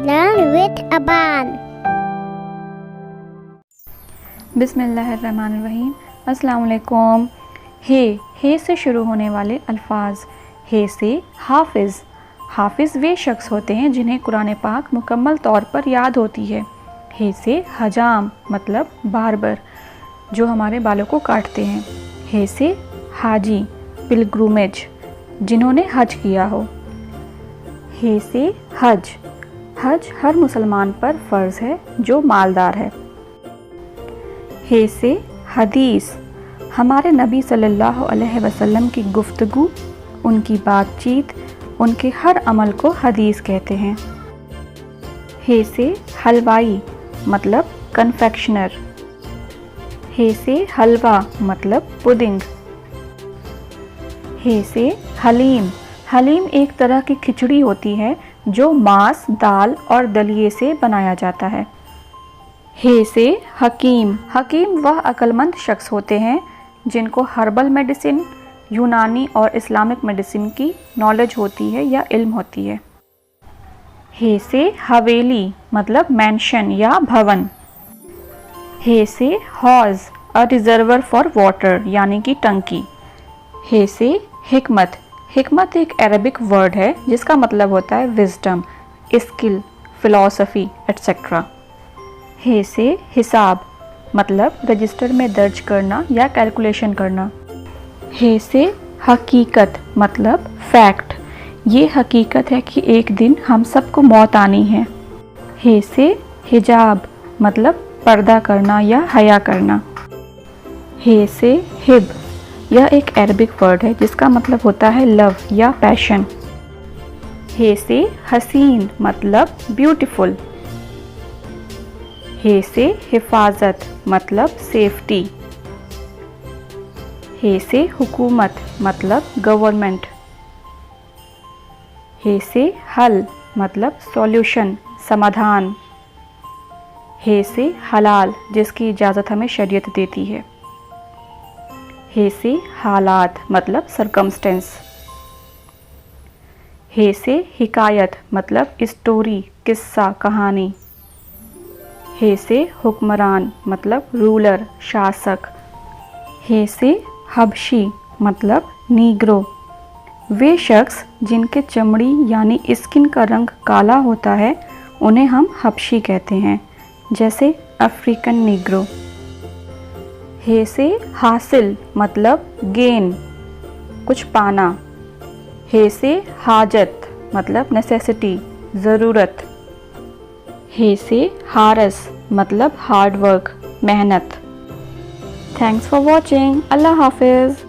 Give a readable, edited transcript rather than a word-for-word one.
Learn with Aban. बिस्मिल्लाहिर्रहमानिर्रहीम। अस्सलाम वालेकुम। हे से शुरू होने वाले अल्फाज। हे से हाफिज़। हाफिज़ वे शख्स होते हैं जिन्हें कुरान पाक मुकम्मल तौर पर याद होती है। हे से हजाम मतलब बार्बर जो हमारे बालों को काटते हैं। हे से हाजी पिलग्रुमेज जिन्होंने हज किया हो। हे से हज। हज हर मुसलमान पर फ़र्ज़ है जो मालदार है। हे से हदीस हमारे नबी सल्लल्लाहु अलैहि वसल्लम की गुफ्तगू, उनकी बातचीत, उनके हर अमल को हदीस कहते हैं। हे से हलवाई मतलब कन्फेक्शनर। हे से हलवा मतलब पुडिंग। हे से हलीम। हलीम एक तरह की खिचड़ी होती है जो मांस, दाल और दलिए से बनाया जाता है। हे से हकीम। हकीम वह अक्लमंद शख्स होते हैं जिनको हर्बल मेडिसिन, यूनानी और इस्लामिक मेडिसिन की नॉलेज होती है या इल्म होती है। हे से हवेली मतलब मैंशन या भवन। हे से हौज़ अ रिजर्वर फॉर वाटर यानी कि टंकी। हे से हिकमत। हिकमत एक अरबिक वर्ड है जिसका मतलब होता है विजडम, स्किल, फिलॉसफी एट्सेट्रा। हे से हिसाब मतलब रजिस्टर में दर्ज करना या कैलकुलेशन करना। हे से हकीकत मतलब फैक्ट, ये हकीकत है कि एक दिन हम सबको मौत आनी है। हे से हिजाब मतलब पर्दा करना या हया करना। हे से हिब यह एक अरबिक वर्ड है जिसका मतलब होता है लव या पैशन। हे से हसीन मतलब ब्यूटीफुल। हे से हिफाजत मतलब सेफ्टी। हे से हुकूमत मतलब गवर्नमेंट। हे से हल मतलब सॉल्यूशन, समाधान। हे से हलाल जिसकी इजाज़त हमें शरीयत देती है। हे से हालात मतलब सरकमस्टेंस। हे से हिकायत मतलब स्टोरी, किस्सा, कहानी। हे से हुक्मरान मतलब रूलर, शासक। हे से हबशी मतलब नीग्रो वे शख्स जिनके चमड़ी यानी स्किन का रंग काला होता है उन्हें हम हबशी कहते हैं, जैसे अफ्रीकन नीग्रो। हे से हासिल मतलब गेन, कुछ पाना। हे से हाजत मतलब नेसेसिटी, ज़रूरत। हे से हारस मतलब हार्ड वर्क, मेहनत। Thanks for watching. अल्लाह हाफिज़।